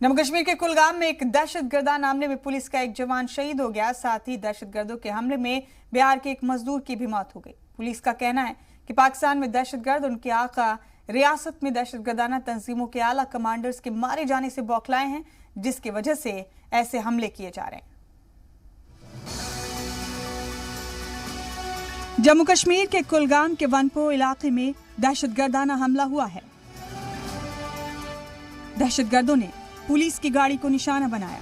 जम्मू कश्मीर के कुलगाम में एक दहशतगर्दाना हमले में पुलिस का एक जवान शहीद हो गया। साथ ही दहशतगर्दों के हमले में बिहार के एक मजदूर की भी मौत हो गई। पुलिस का कहना है कि पाकिस्तान में दहशतगर्द उनके आका रियासत में दहशतगर्दाना तंजीमों के आला कमांडर्स के मारे जाने से बौखलाए हैं, जिसकी वजह से ऐसे हमले किए जा रहे हैं। जम्मू कश्मीर के कुलगाम के वनपो इलाके में दहशतगर्दाना हमला हुआ है। दहशतगर्दों ने पुलिस की गाड़ी को निशाना बनाया।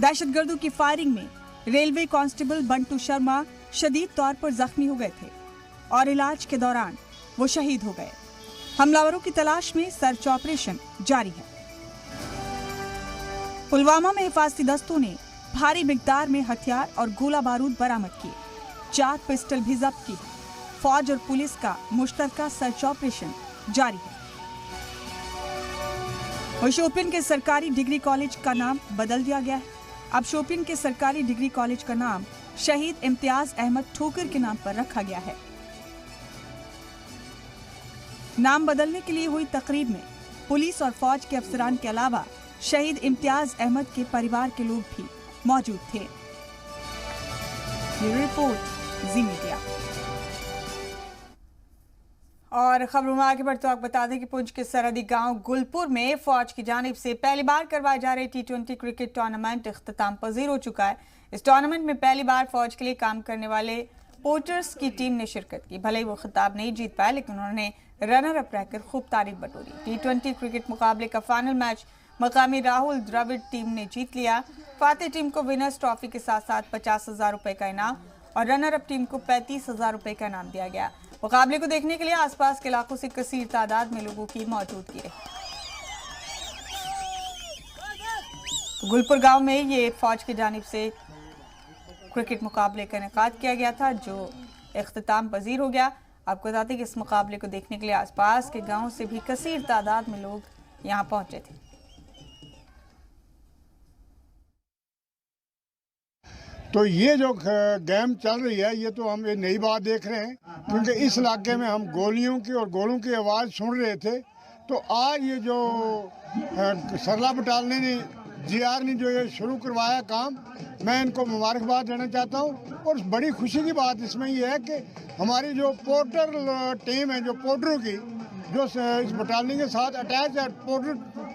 दहशतगर्दों की फायरिंग में रेलवे कांस्टेबल बंटू शर्मा शदीद तौर पर जख्मी हो गए थे और इलाज के दौरान वो शहीद हो गए। हमलावरों की तलाश में सर्च ऑपरेशन जारी है। पुलवामा में हिफाजती दस्तों ने भारी मिकदार में हथियार और गोला बारूद बरामद किए। 4 पिस्टल भी जब्त की। फौज और पुलिस का मुश्तरका सर्च ऑपरेशन जारी है। और शोपियान के सरकारी डिग्री कॉलेज का नाम बदल दिया गया है। अब शोपियान के सरकारी डिग्री कॉलेज का नाम शहीद इम्तियाज अहमद ठोकर के नाम पर रखा गया है। नाम बदलने के लिए हुई तकरीब में पुलिस और फौज के अफसरान के अलावा शहीद इम्तियाज अहमद के परिवार के लोग भी मौजूद थे। रिपोर्ट जी मीडिया। और खबरों में आगे बढ़ते आपको बता दें कि पुंछ के सरहदी गांव गुलपुर में फौज की जानिब से पहली बार करवाए जा रहे T20 क्रिकेट टूर्नामेंट इख्तिताम पजीर हो चुका है। इस टूर्नामेंट में पहली बार फौज के लिए काम करने वाले पोर्टर्स की टीम ने शिरकत की। भले ही वो खिताब नहीं जीत पाए, लेकिन उन्होंने रनर अप रहकर खूब तारीफ बटोरी। T20 क्रिकेट मुकाबले का फाइनल मैच मकामी राहुल द्रविड़ टीम ने जीत लिया। फातेह टीम को विनर्स ट्रॉफी के साथ साथ 50,000 रुपए का इनाम और रनर अप टीम को 35,000 रुपए का इनाम दिया गया। मुकाबले को देखने के लिए आसपास के इलाकों से कसीर तादाद में लोगों की मौजूदगी रही। गुलपुर गांव में ये फौज की जानिब से क्रिकेट मुकाबले का इनेकाद किया गया था, जो इख्तिताम पजीर हो गया। आपको बताते हैं कि इस मुकाबले को देखने के लिए आसपास के गांव से भी कसीर तादाद में लोग यहां पहुंचे थे। तो ये जो गेम चल रही है, ये तो हम ये नई बात देख रहे हैं, क्योंकि इस इलाके में हम गोलियों की और गोलों की आवाज़ सुन रहे थे। तो आज ये जो सरला बटालियन ने GR ने जो ये शुरू करवाया काम, मैं इनको मुबारकबाद देना चाहता हूँ। और बड़ी खुशी की बात इसमें ये है कि हमारी जो पोर्टर टीम है, जो पोर्टरों की जो इस बटालियन के साथ अटैच है,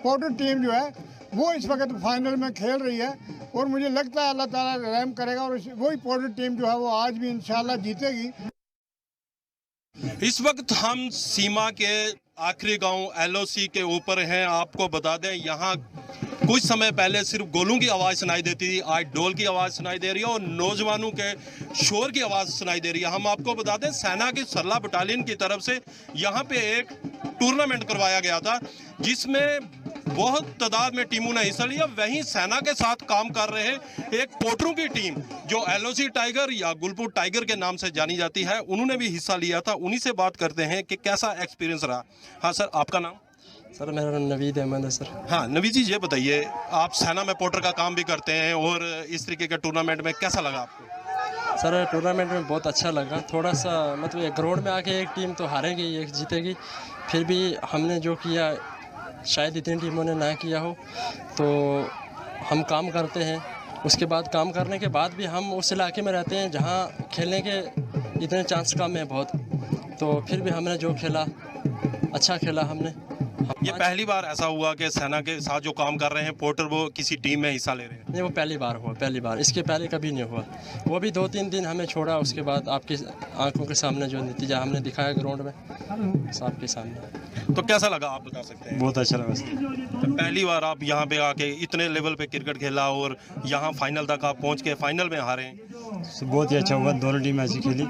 पोर्टर टीम जो है वो इस वक्त फाइनल में खेल रही है। और मुझे लगता है अल्लाह ताला रहम करेगा और वही पोर्टर टीम जो है वो आज भी इंशाल्लाह जीतेगी। इस वक्त हम सीमा के आखिरी गांव LOC के ऊपर हैं। आपको बता दें, यहाँ कुछ समय पहले सिर्फ गोलों की आवाज़ सुनाई देती थी, आज ढोल की आवाज़ सुनाई दे रही है और नौजवानों के शोर की आवाज़ सुनाई दे रही है। हम आपको बता दें, सेना की सरला बटालियन की तरफ से यहाँ पे एक टूर्नामेंट करवाया गया था, जिसमें बहुत तादाद में टीमों ने हिस्सा लिया। वहीं सेना के साथ काम कर रहे एक पोर्टरों की टीम जो LOC टाइगर या गुलपुर टाइगर के नाम से जानी जाती है, उन्होंने भी हिस्सा लिया था। उन्हीं से बात करते हैं कि कैसा एक्सपीरियंस रहा। हाँ सर, आपका नाम? सर मेरा नाम नवीद अहमद है सर। हाँ नवीद जी, ये बताइए, आप सेना में पोर्टर का काम भी करते हैं और इस तरीके के टूर्नामेंट में कैसा लगा आपको? सर टूर्नामेंट में बहुत अच्छा लगा। थोड़ा सा मतलब ग्राउंड में आके एक टीम तो हारेगी, एक जीतेगी। फिर भी हमने जो किया शायद इतनी टीमों ने ना किया हो। तो हम काम करते हैं, उसके बाद काम करने के बाद भी हम उस इलाके में रहते हैं जहाँ खेलने के इतने चांस कम है बहुत। तो फिर भी हमने जो खेला अच्छा खेला हमने। ये पहली बार ऐसा हुआ कि सेना के साथ जो काम कर रहे हैं पोर्टर वो किसी टीम में हिस्सा ले रहे हैं? नहीं, वो पहली बार हुआ, पहली बार। इसके पहले कभी नहीं हुआ। वो भी 2-3 दिन हमें छोड़ा, उसके बाद आपकी आंखों के सामने जो नतीजा हमने दिखाया ग्राउंड में सबके सामने। तो कैसा लगा, आप बता सकते हैं? बहुत अच्छा लगा। तो पहली बार आप यहाँ पे आके इतने लेवल पे क्रिकेट खेला और यहाँ फाइनल तक आप पहुँच के फाइनल में हारे। बहुत ही अच्छा हुआ, दोनों टीम ऐसी खेली,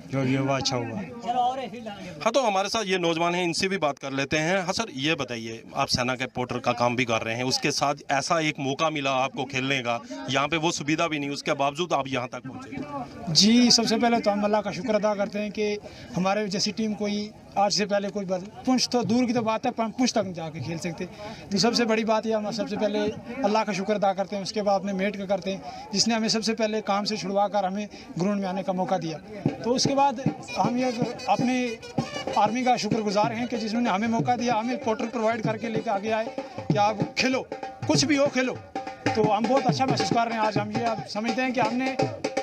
जो भी हुआ अच्छा हुआ। हाँ, तो हमारे साथ ये नौजवान हैं, इनसे भी बात कर लेते हैं। हाँ सर, ये बताइए, आप सेना के पोर्टर का काम भी कर रहे हैं, उसके साथ ऐसा एक मौका मिला आपको खेलने का, यहाँ पे वो सुविधा भी नहीं, उसके बावजूद आप यहाँ तक पहुँचे। जी, सबसे पहले तो हम अल्लाह का शुक्र अदा करते हैं कि हमारे जैसी टीम कोई आज से पहले कोई बात पुंछ तो दूर की तो बात है, पुंछ तक जाके खेल सकते। तो सबसे बड़ी बात यह हम सबसे पहले अल्लाह का शुक्र अदा करते हैं, उसके बाद अपने मेट का करते हैं जिसने हमें सबसे पहले काम से छुड़वा कर हमें ग्राउंड में आने का मौका दिया। तो उसके बाद हम ये अपने आर्मी का शुक्रगुजार हैं कि जिन्होंने हमें मौका दिया, हमें पोर्टल प्रोवाइड करके लेकर आगे आए कि आप खेलो, कुछ भी हो खेलो। तो हम बहुत अच्छा महसूस कर रहे हैं। आज हम ये आप समझते हैं कि हमने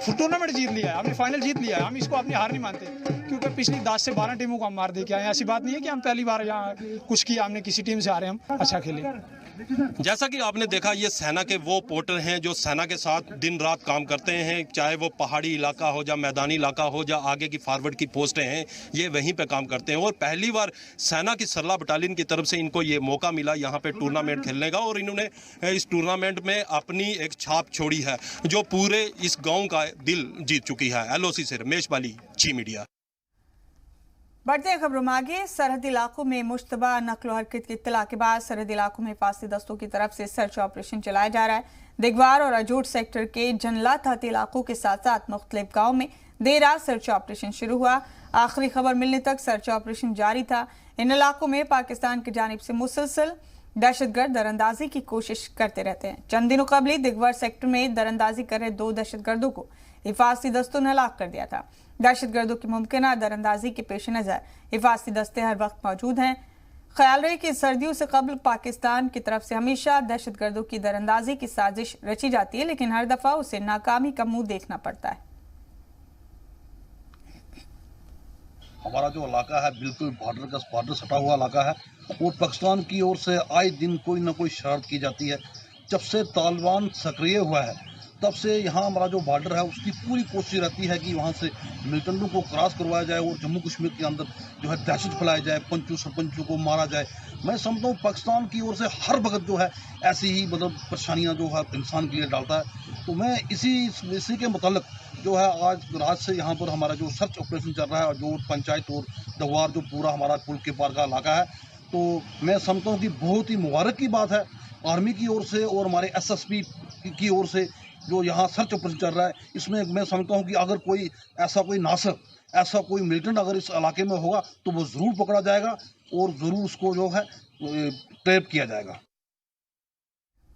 टूर्नामेंट जीत लिया है, हमने फाइनल जीत लिया है। हम इसको अपनी हार नहीं मानते क्योंकि पिछली 10 से 12 टीमों को हम मार दे के आए। ऐसी बात नहीं है कि हम पहली बार यहाँ कुछ किया, हमने किसी टीम से हारे, हम अच्छा खेले। जैसा कि आपने देखा, ये सेना के वो पोर्टर हैं जो सेना के साथ दिन रात काम करते हैं, चाहे वो पहाड़ी इलाका हो या मैदानी इलाका हो या आगे की फॉरवर्ड की पोस्टें हैं, ये वहीं पे काम करते हैं। और पहली बार सेना की सरला बटालियन की तरफ से इनको ये मौका मिला यहाँ पे टूर्नामेंट खेलने का, और इन्होंने इस टूर्नामेंट में अपनी एक छाप छोड़ी है जो पूरे इस गाँव का दिल जीत चुकी है। LOC से रमेश बाली, जी मीडिया। बढ़ते हैं खबरों में आगे। सरहदी इलाकों में मुश्तबा नकलो हरकत की इत्तला के बाद सरहदी इलाकों में हिफाजती दस्तों की तरफ से सर्च ऑपरेशन चलाया जा रहा है। दिगवार और अजोट सेक्टर के जनला थाती इलाकों के साथ साथ मुख्तलिफ गाँव में देर रात सर्च ऑपरेशन शुरू हुआ। आखिरी खबर मिलने तक सर्च ऑपरेशन जारी था। इन इलाकों में पाकिस्तान की जानिब से मुसलसल दहशतगर्द दरअंदाजी की कोशिश करते रहते हैं। चंद दिनों कबल दिगवार सेक्टर में दरअंदाजी कर रहे 2 दहशतगर्दों को हिफाजती दस्तों ने हलाक कर दिया था। दहशतगर्दों की मुमकिन दरअंदाजी के पेश नजर हिफाजती दस्ते हर वक्त मौजूद हैं। ख्याल रहे कि सर्दियों से कबल पाकिस्तान की तरफ से हमेशा दहशतगर्दों की दरअंदाजी की साजिश रची जाती है, लेकिन हर दफा उसे नाकामी का मुंह देखना पड़ता है। हमारा जो इलाका है बिल्कुल बॉर्डर सटा हुआ इलाका है और पाकिस्तान की ओर से आए दिन कोई ना कोई शरारत की जाती है। जब से तालिबान सक्रिय हुआ है तब से यहाँ हमारा जो बॉर्डर है उसकी पूरी कोशिश रहती है कि वहाँ से मिलिटेंटों को क्रॉस करवाया जाए और जम्मू कश्मीर के अंदर जो है दहशत फैलाई जाए, पंचों सरपंचों को मारा जाए। मैं समझता हूँ पाकिस्तान की ओर से हर वक्त जो है ऐसी ही मतलब परेशानियाँ जो है इंसान के लिए डालता है। तो मैं इसी के मुताल्लिक जो है आज रात से यहाँ पर हमारा जो सर्च ऑपरेशन चल रहा है, जो पंचायत और दगवार जो पूरा हमारा पुल के पार का इलाका है, तो मैं समझता हूँ कि बहुत ही मुबारक की बात है आर्मी की ओर से और हमारे SSP की ओर से जो यहाँ सर्च ऑपरेशन चल रहा है। इसमें मैं समझता हूँ कि अगर कोई नासर, ऐसा कोई मिलिटेंट अगर इस इलाके में होगा तो वो ज़रूर पकड़ा जाएगा और ज़रूर उसको जो है ट्रैप किया जाएगा।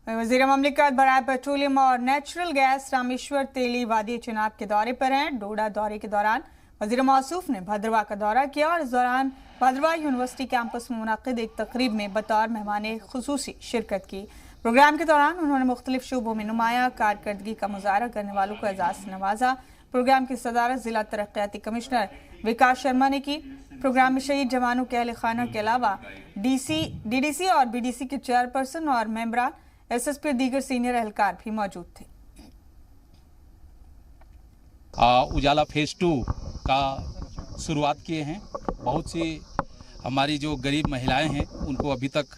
वज़ीर ममलिकत बराए पेट्रोलियम और नेचुरल गैस रामेश्वर तेली वादी चुनाव के दौरे पर हैं। डोडा दौरे के दौरान वज़ीर मौसूफ ने भद्रवाह का दौरा किया और इस दौरान भद्रवाह यूनिवर्सिटी कैंपस में मुनक़िद एक तकरीब में बतौर मेहमान खुसूसी शिरकत की। प्रोग्राम के दौरान उन्होंने मुख्तलिफ शोबों में नुमाया कारकर्दगी का मुजाहरा करने वालों को एजाज़ से नवाजा। प्रोग्राम की सदारत जिला तरक्याती कमिश्नर विकास शर्मा ने की। प्रोग्राम में शहीद जवानों के अहल खाना के अलावा DDC और BDC के चेयरपर्सन और मेंबरान, SSP और दीगर सीनियर एहलकार भी मौजूद थे। उजाला फेज़ 2 का शुरुआत किए हैं। बहुत सी हमारी जो गरीब महिलाएं हैं उनको अभी तक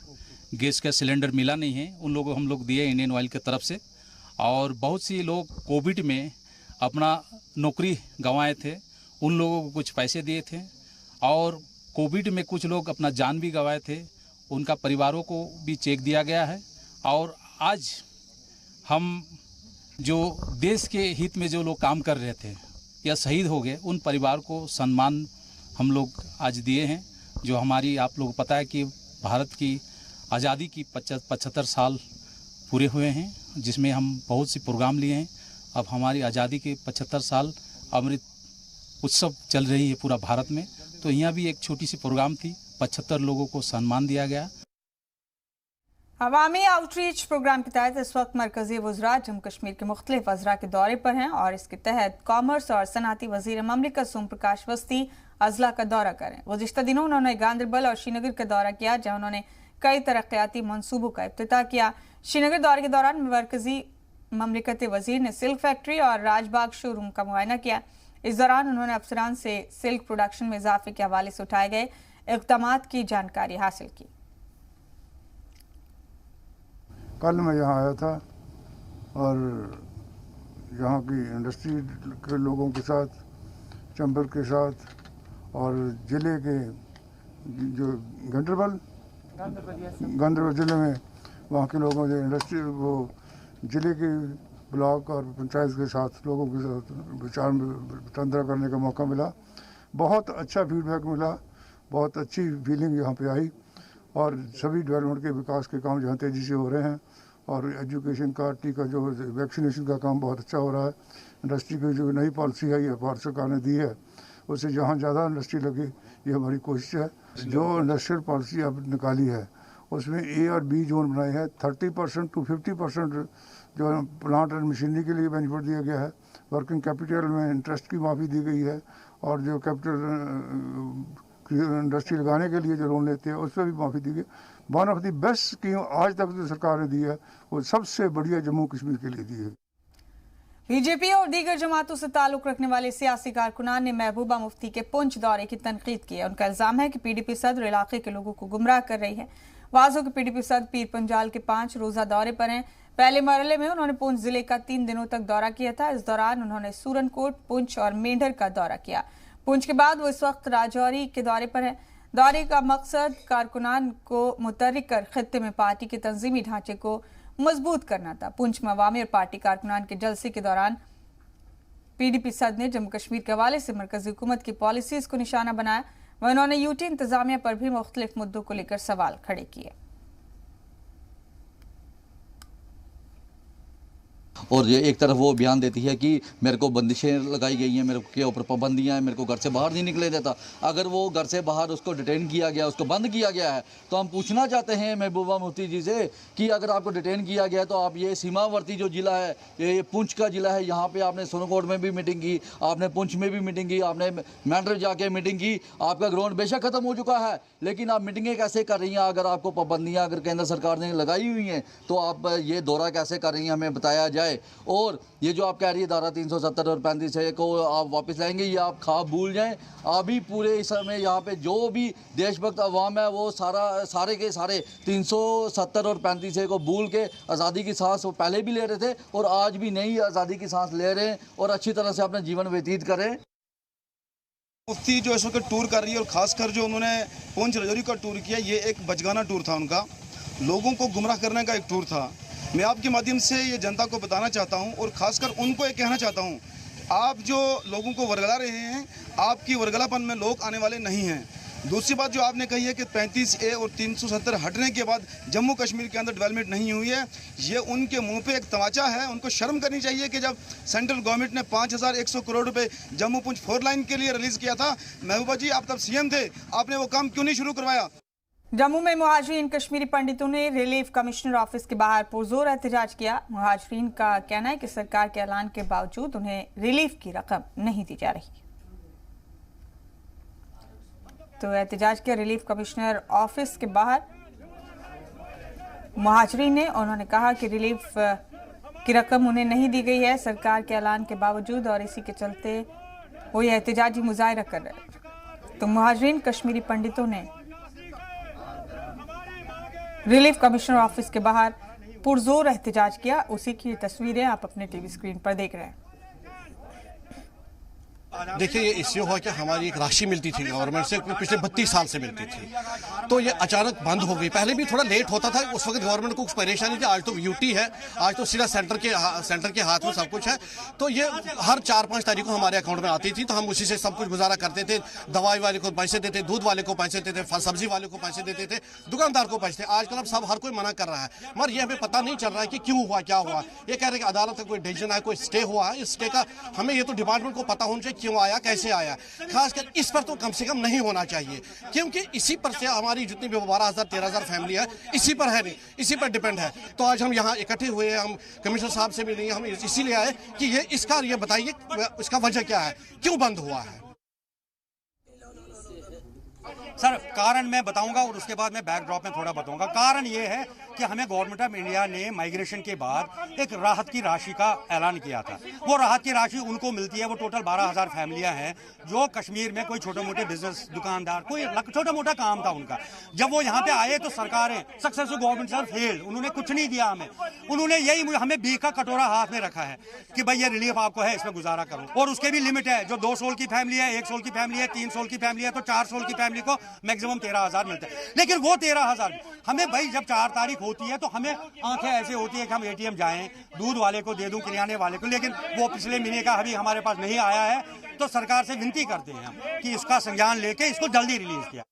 गैस का सिलेंडर मिला नहीं है, उन लोगों को हम लोग दिए इंडियन ऑयल की तरफ से। और बहुत सी लोग कोविड में अपना नौकरी गंवाए थे, उन लोगों को कुछ पैसे दिए थे। और कोविड में कुछ लोग अपना जान भी गंवाए थे, उनका परिवारों को भी चेक दिया गया है। और आज हम जो देश के हित में जो लोग काम कर रहे थे या शहीद हो गए, उन परिवार को सम्मान हम लोग आज दिए हैं। जो हमारी, आप लोगों को पता है कि भारत की आज़ादी की 75 साल पूरे हुए हैं, जिसमें हम बहुत सी प्रोग्राम लिए हैं। अब हमारी आज़ादी के 75 साल अमृत उत्सव चल रही है पूरा भारत में, तो यहाँ भी एक छोटी सी प्रोग्राम थी, 75 लोगों को सम्मान दिया गया। अवामी आउटरीच प्रोग्राम के तहत इस वक्त मरकजी वज़रा जम्मू कश्मीर के मुख्तलिफ अज़रा के दौरे पर हैं और इसके तहत कॉमर्स और सनाती वज़ीर ममलिकत सोम प्रकाश वस्ती अजला का दौरा करें। गुज़िश्ता दिनों उन्होंने गांदरबल और श्रीनगर का दौरा किया, जहाँ उन्होंने कई तरक्याती मनसूबों का इफ्तिताह किया। श्रीनगर दौरे के दौरान मरकजी ममलिकत वज़ीर ने सिल्क फैक्ट्री और राजबाग शोरूम का मुआयना किया। इस दौरान उन्होंने अफसरान से सिल्क प्रोडक्शन में इजाफे के हवाले से उठाए गए इक़दामात की जानकारी हासिल की। कल मैं यहाँ आया था और यहाँ की इंडस्ट्री के लोगों के साथ, चंबल के साथ और ज़िले के जो गांदरबल ज़िले में वहाँ के लोगों से इंडस्ट्री वो ज़िले के ब्लॉक और पंचायत के साथ लोगों के साथ विचार वितंत्रा करने का मौका मिला। बहुत अच्छा फीडबैक मिला बहुत अच्छी फीलिंग यहाँ पे आई और सभी डेवलपमेंट के विकास के काम जहाँ तेज़ी से हो रहे हैं और एजुकेशन का टीका जो वैक्सीनेशन का काम बहुत अच्छा हो रहा है। इंडस्ट्री की जो नई पॉलिसी है ये भारत सरकार ने दी है, उससे जहाँ ज़्यादा इंडस्ट्री लगे ये हमारी कोशिश है। जो इंडस्ट्रियल पॉलिसी अब निकाली है उसमें ए और बी जोन बनाए हैं। 30% टू 50% जो प्लांट एंड मशीनरी के लिए बेनिफिट दिया गया है। वर्किंग कैपिटल में इंटरेस्ट की माफ़ी दी गई है और जो कैपिटल इंडस्ट्री लगाने के लिए जो लोन लेते हैं उस पर भी माफ़ी दी गई। One of the best scheme आज तक जो सरकार ने दी है वो सबसे बढ़िया जम्मू कश्मीर के लिए दी है। बीजेपी और दीगर जमातों से ताल्लुक रखने वाले सियासी कारकुनान ने महबूबा मुफ्ती के पुंछ दौरे की तनकीद की है। उनका इल्जाम है कि पीडीपी सदर इलाके के लोगों को गुमराह कर रही है। वाजो के पीडीपी सदर पीर पंजाल के 5 रोजा दौरे पर हैं। पहले मरहले में उन्होंने पुंछ जिले का 3 दिनों तक दौरा किया था। इस दौरान उन्होंने सूरनकोट, पुंछ और मेंढर का दौरा किया। पुंछ के बाद वो इस वक्त राजौरी के दौरे पर हैं। दौरे का मकसद कारकुनान को मुतहर्रिक कर खित्ते में पार्टी के तंजीमी ढांचे को मजबूत करना था। पुंछ में अवामी और पार्टी कारकुनान के जलसे के दौरान पीडीपी सदर ने जम्मू कश्मीर के हवाले से मरकजी हुकूमत की पॉलिसीज को निशाना बनाया। वह उन्होंने यूटी इंतजामिया पर भी मुख्तलिफ मुद्दों को लेकर सवाल खड़े किए। और ये एक तरफ वो बयान देती है कि मेरे को बंदिशें लगाई गई हैं, मेरे के ऊपर पाबंदियां हैं, मेरे को घर से बाहर नहीं निकले देता। अगर वो घर से बाहर उसको डिटेन किया गया, उसको बंद किया गया है, तो हम पूछना चाहते हैं महबूबा मुफ्ती जी से कि अगर आपको डिटेन किया गया तो आप ये सीमावर्ती जो ज़िला है, ये पुंछ का ज़िला है, यहाँ पर आपने सोनकोट में भी मीटिंग की, आपने पुंछ में भी मीटिंग की, आपने मेंढर जाके मीटिंग की। आपका ग्राउंड बेशक ख़त्म हो चुका है, लेकिन आप मीटिंगें कैसे कर रही हैं? अगर आपको पाबंदियाँ अगर केंद्र सरकार ने लगाई हुई हैं तो आप ये दौरा कैसे कर रही हैं, हमें बताया जाए। और ये जो आप कह रही है धारा 370 और 35 को आप वापस लाएंगे, ये आप ख्वाब भूल जाएं। अभी पूरे इस समय यहाँ पे जो भी देशभक्त अवाम है वो सारे के सारे 370 और 35 को भूल के आज़ादी की सांस वो पहले भी ले रहे थे और आज भी नई आज़ादी की सांस ले रहे हैं और अच्छी तरह से अपना जीवन व्यतीत करें। मुफ्ती जो इस वक्त टूर कर रही है और ख़ासकर जो उन्होंने पुंछ राजौरी का टूर किया, ये एक बचगाना टूर था उनका, लोगों को गुमराह करने का एक टूर था। मैं आपके माध्यम से ये जनता को बताना चाहता हूँ और ख़ासकर उनको ये कहना चाहता हूँ, आप जो लोगों को वर्गला रहे हैं, आपकी वर्गलापन में लोग आने वाले नहीं हैं। दूसरी बात जो आपने कही है कि 35A और 370 हटने के बाद जम्मू कश्मीर के अंदर डेवलपमेंट नहीं हुई है, ये उनके मुंह पे एक तमाचा है। उनको शर्म करनी चाहिए कि जब सेंट्रल गवर्नमेंट ने 5100 करोड़ रुपए जम्मू पुंछ 4 लाइन के लिए रिलीज़ किया था, महबूबा जी आप तब सीएम थे, आपने वो काम क्यों नहीं शुरू करवाया? जम्मू में मुहाजिरीन कश्मीरी पंडितों ने रिलीफ कमिश्नर ऑफिस के बाहर पुरजोर एहतजाज किया। मुहाजिरीन का कहना है कि सरकार के ऐलान के बावजूद उन्हें रिलीफ की रकम नहीं दी जा रही। तो एहतजाज किया रिलीफ कमिश्नर ऑफिस के बाहर मुहाजिरीन ने। उन्होंने कहा कि रिलीफ की रकम उन्हें नहीं दी गई है सरकार के ऐलान के बावजूद, और इसी के चलते वो ये एहतजाजी मुजाहरा कर रहे। तो मुहाजिरीन कश्मीरी पंडितों ने रिलीफ कमिश्नर ऑफिस के बाहर पुरजोर एहतजाज किया। उसी की तस्वीरें आप अपने टीवी स्क्रीन पर देख रहे हैं। देखिए, ये इश्यू हुआ कि हमारी एक राशि मिलती थी गवर्नमेंट से, पिछले 32 साल से मिलती थी, तो ये अचानक बंद हो गई। पहले भी थोड़ा लेट होता था, उस वक्त गवर्नमेंट को कुछ परेशानी थी। आज तो यूटी है, आज तो सीधा सेंटर के हाथ में सब कुछ है। तो ये हर 4-5 तारीख को हमारे अकाउंट में आती थी, तो हम उसी से सब कुछ गुजारा करते थे। दवाई वाले को पैसे देते, दूध वाले को पैसे देते, सब्जी वाले को पैसे देते थे, दुकानदार को पैसे। आजकल अब सब हर कोई मना कर रहा है, मगर ये हमें पता नहीं चल रहा है कि क्यों हुआ, क्या हुआ। ये कह रहे हैं कि अदालत का कोई डिसीजन है, कोई स्टे हुआ है। इस स्टे का हमें ये तो डिपार्टमेंट को पता होना चाहिए क्यों आया, कैसे आया। खासकर इस पर तो कम से कम नहीं होना चाहिए, क्योंकि इसी पर से हमारी जितनी भी 12,000-13,000 फैमिली है, इसी पर है, नहीं इसी पर डिपेंड है। तो आज हम यहाँ इकट्ठे हुए हैं, हम कमिश्नर साहब से मिले, हम इसीलिए आए कि ये बताइए इसका वजह क्या है, क्यों बंद हुआ है। सर कारण मैं बताऊंगा और उसके बाद मैं बैकड्रॉप में थोड़ा बताऊंगा। कारण ये है कि हमें गवर्नमेंट ऑफ इंडिया ने माइग्रेशन के बाद एक राहत की राशि का ऐलान किया था। वो राहत की राशि उनको मिलती है, वो टोटल 12,000 फैमिलियां हैं जो कश्मीर में कोई छोटे मोटे बिजनेस, दुकानदार, कोई छोटा मोटा काम था उनका। जब वो यहाँ पे आए तो सरकारें, सक्सेसफुल गवर्नमेंट सर फेल्ड, उन्होंने कुछ नहीं दिया हमें। उन्होंने यही हमें बीफ का कटोरा हाथ में रखा है कि भाई ये रिलीफ आपको है, इसमें गुजारा करो। और उसके भी लिमिट है, जो 2 सोल की फैमिली है, 1 सोल की फैमिली है, 3 सोल की फैमिली है, तो 4 सोल की फैमिली को मैक्सिमम 13,000 मिलता है। लेकिन वो 13,000 हमें भाई जब 4 तारीख होती है तो हमें आंखें ऐसे होती है कि हम एटीएम जाएं, दूध वाले को दे दूं, किराने वाले को, लेकिन वो पिछले महीने का अभी हमारे पास नहीं आया है। तो सरकार से विनती करते हैं हम कि इसका संज्ञान लेके इसको जल्दी रिलीज किया।